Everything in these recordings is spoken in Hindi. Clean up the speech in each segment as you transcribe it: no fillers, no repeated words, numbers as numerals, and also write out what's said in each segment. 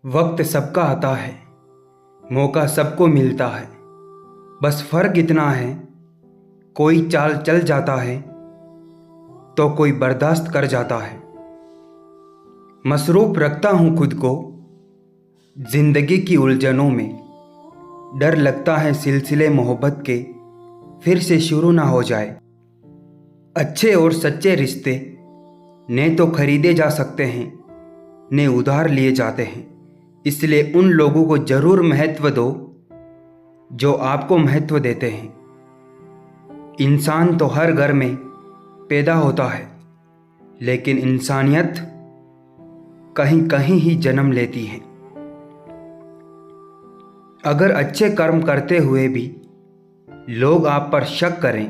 वक्त सबका आता है, मौका सबको मिलता है। बस फर्क इतना है, कोई चाल चल जाता है तो कोई बर्दाश्त कर जाता है। मसरूफ रखता हूँ खुद को जिंदगी की उलझनों में। डर लगता है सिलसिले मोहब्बत के फिर से शुरू ना हो जाए। अच्छे और सच्चे रिश्ते ने तो खरीदे जा सकते हैं, ने उधार लिए जाते हैं। इसलिए उन लोगों को जरूर महत्व दो जो आपको महत्व देते हैं। इंसान तो हर घर में पैदा होता है, लेकिन इंसानियत कहीं कहीं ही जन्म लेती है। अगर अच्छे कर्म करते हुए भी लोग आप पर शक करें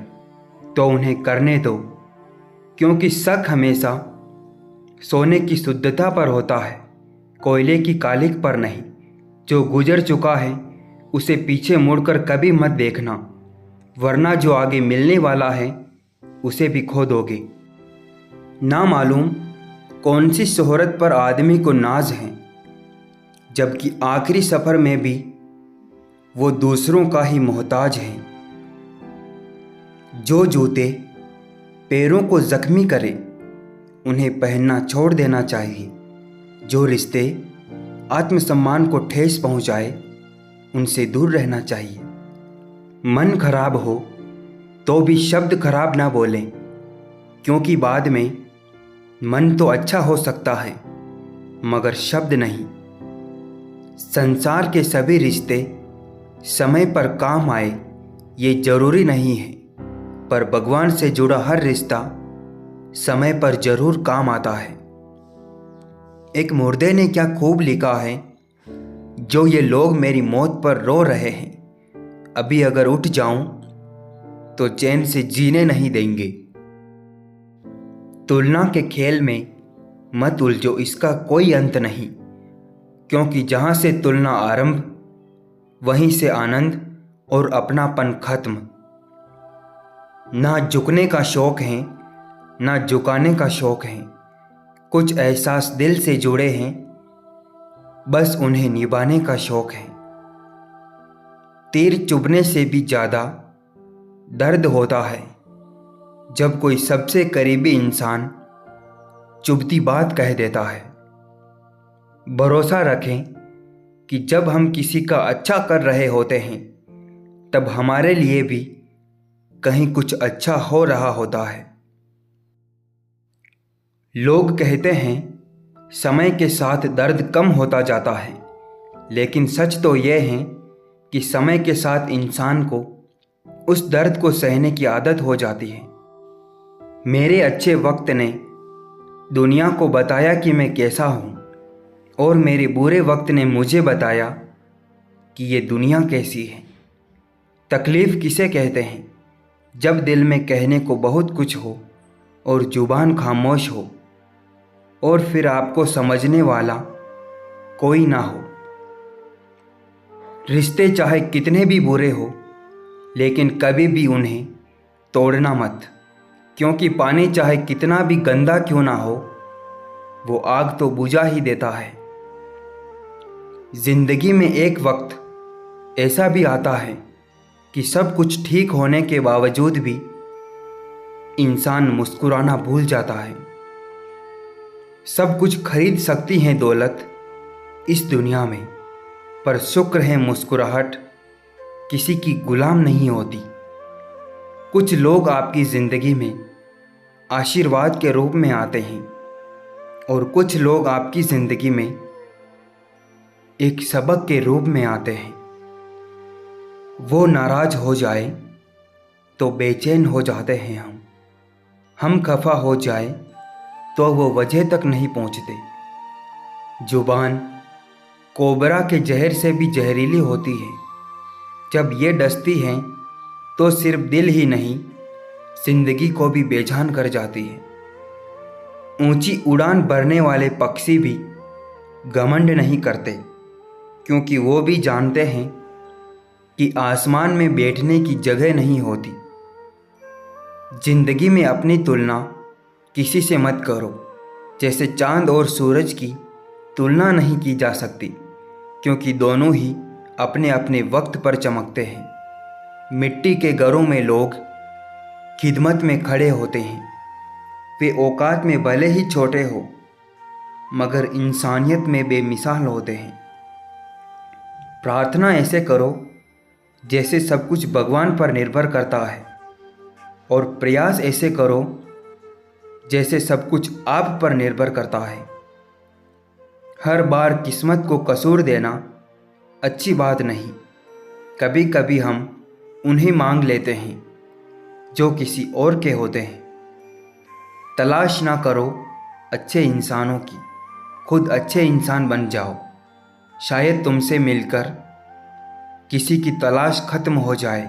तो उन्हें करने दो, क्योंकि शक हमेशा सोने की शुद्धता पर होता है, कोयले की कालिक पर नहीं। जो गुजर चुका है उसे पीछे मुड़कर कभी मत देखना, वरना जो आगे मिलने वाला है उसे भी खो दोगे। ना मालूम कौन सी शोहरत पर आदमी को नाज है, जबकि आखिरी सफ़र में भी वो दूसरों का ही मोहताज है। जो जूते पैरों को जख्मी करे उन्हें पहनना छोड़ देना चाहिए। जो रिश्ते आत्मसम्मान को ठेस पहुंचाए उनसे दूर रहना चाहिए। मन खराब हो तो भी शब्द खराब ना बोलें, क्योंकि बाद में मन तो अच्छा हो सकता है मगर शब्द नहीं। संसार के सभी रिश्ते समय पर काम आए ये जरूरी नहीं है, पर भगवान से जुड़ा हर रिश्ता समय पर जरूर काम आता है। एक मुर्दे ने क्या खूब लिखा है, जो ये लोग मेरी मौत पर रो रहे हैं, अभी अगर उठ जाऊं तो चैन से जीने नहीं देंगे। तुलना के खेल में मत उलझो, इसका कोई अंत नहीं, क्योंकि जहां से तुलना आरंभ वहीं से आनंद और अपनापन खत्म। ना झुकने का शौक है ना झुकाने का शौक है, कुछ एहसास दिल से जुड़े हैं, बस उन्हें निभाने का शौक है। तीर चुभने से भी ज़्यादा दर्द होता है जब कोई सबसे करीबी इंसान चुभती बात कह देता है। भरोसा रखें कि जब हम किसी का अच्छा कर रहे होते हैं तब हमारे लिए भी कहीं कुछ अच्छा हो रहा होता है। लोग कहते हैं समय के साथ दर्द कम होता जाता है, लेकिन सच तो यह है कि समय के साथ इंसान को उस दर्द को सहने की आदत हो जाती है। मेरे अच्छे वक्त ने दुनिया को बताया कि मैं कैसा हूँ, और मेरे बुरे वक्त ने मुझे बताया कि ये दुनिया कैसी है। तकलीफ़ किसे कहते हैं, जब दिल में कहने को बहुत कुछ हो और जुबान खामोश हो, और फिर आपको समझने वाला कोई ना हो। रिश्ते चाहे कितने भी बुरे हो, लेकिन कभी भी उन्हें तोड़ना मत, क्योंकि पानी चाहे कितना भी गंदा क्यों ना हो, वो आग तो बुझा ही देता है। जिंदगी में एक वक्त ऐसा भी आता है कि सब कुछ ठीक होने के बावजूद भी इंसान मुस्कुराना भूल जाता है। सब कुछ खरीद सकती है दौलत इस दुनिया में, पर शुक्र है मुस्कुराहट किसी की गुलाम नहीं होती। कुछ लोग आपकी ज़िंदगी में आशीर्वाद के रूप में आते हैं, और कुछ लोग आपकी ज़िंदगी में एक सबक के रूप में आते हैं। वो नाराज़ हो जाए तो बेचैन हो जाते हैं हम खफा हो जाए तो वो वजह तक नहीं पहुंचते। जुबान कोबरा के जहर से भी जहरीली होती है, जब ये डसती है तो सिर्फ दिल ही नहीं जिंदगी को भी बेजान कर जाती है। ऊंची उड़ान भरने वाले पक्षी भी घमंड नहीं करते, क्योंकि वो भी जानते हैं कि आसमान में बैठने की जगह नहीं होती। जिंदगी में अपनी तुलना किसी से मत करो, जैसे चांद और सूरज की तुलना नहीं की जा सकती, क्योंकि दोनों ही अपने अपने वक्त पर चमकते हैं। मिट्टी के घरों में लोग खिदमत में खड़े होते हैं, वे औकात में भले ही छोटे हो मगर इंसानियत में बेमिसाल होते हैं। प्रार्थना ऐसे करो जैसे सब कुछ भगवान पर निर्भर करता है, और प्रयास ऐसे करो जैसे सब कुछ आप पर निर्भर करता है। हर बार किस्मत को कसूर देना अच्छी बात नहीं। कभी कभी हम उन्हें मांग लेते हैं जो किसी और के होते हैं। तलाश ना करो अच्छे इंसानों की, खुद अच्छे इंसान बन जाओ। शायद तुमसे मिलकर किसी की तलाश खत्म हो जाए।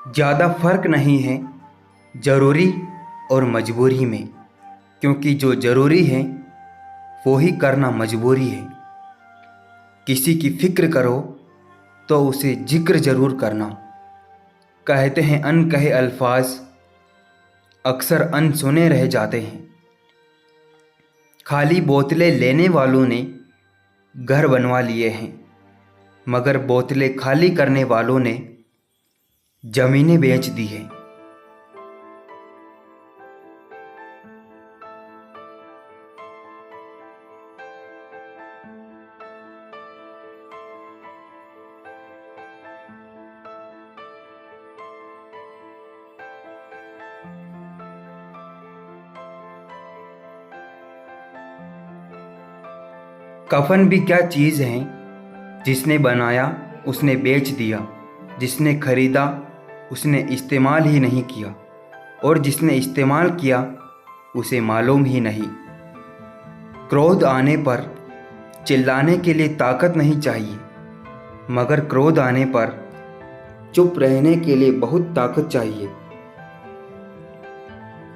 ज़्यादा फर्क नहीं है ज़रूरी और मजबूरी में, क्योंकि जो ज़रूरी है वो ही करना मजबूरी है। किसी की फिक्र करो तो उसे जिक्र ज़रूर करना। कहते हैं अनकहे अल्फाज अक्सर अनसुने रह जाते हैं। खाली बोतलें लेने वालों ने घर बनवा लिए हैं, मगर बोतलें खाली करने वालों ने ज़मीनें बेच दी हैं। कफन भी क्या चीज़ है, जिसने बनाया उसने बेच दिया, जिसने खरीदा उसने इस्तेमाल ही नहीं किया, और जिसने इस्तेमाल किया उसे मालूम ही नहीं। क्रोध आने पर चिल्लाने के लिए ताकत नहीं चाहिए, मगर क्रोध आने पर चुप रहने के लिए बहुत ताकत चाहिए।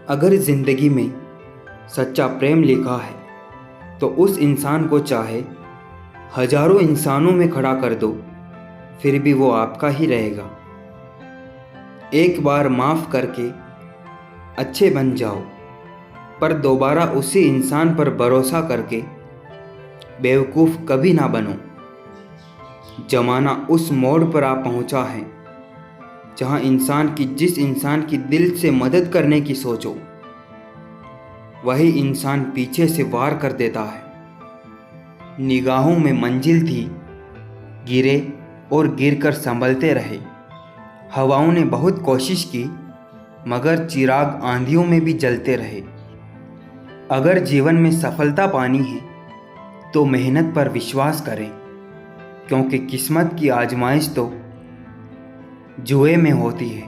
अगर ज़िंदगी में सच्चा प्रेम लिखा है तो उस इंसान को चाहे हजारों इंसानों में खड़ा कर दो, फिर भी वो आपका ही रहेगा। एक बार माफ़ करके अच्छे बन जाओ, पर दोबारा उसी इंसान पर भरोसा करके बेवकूफ़ कभी ना बनो। ज़माना उस मोड़ पर आ पहुंचा है जहां जिस इंसान की दिल से मदद करने की सोचो, वही इंसान पीछे से वार कर देता है। निगाहों में मंजिल थी, गिरे और गिरकर संभलते रहे। हवाओं ने बहुत कोशिश की, मगर चिराग आंधियों में भी जलते रहे। अगर जीवन में सफलता पानी है तो मेहनत पर विश्वास करें, क्योंकि किस्मत की आजमाइश तो जुए में होती है।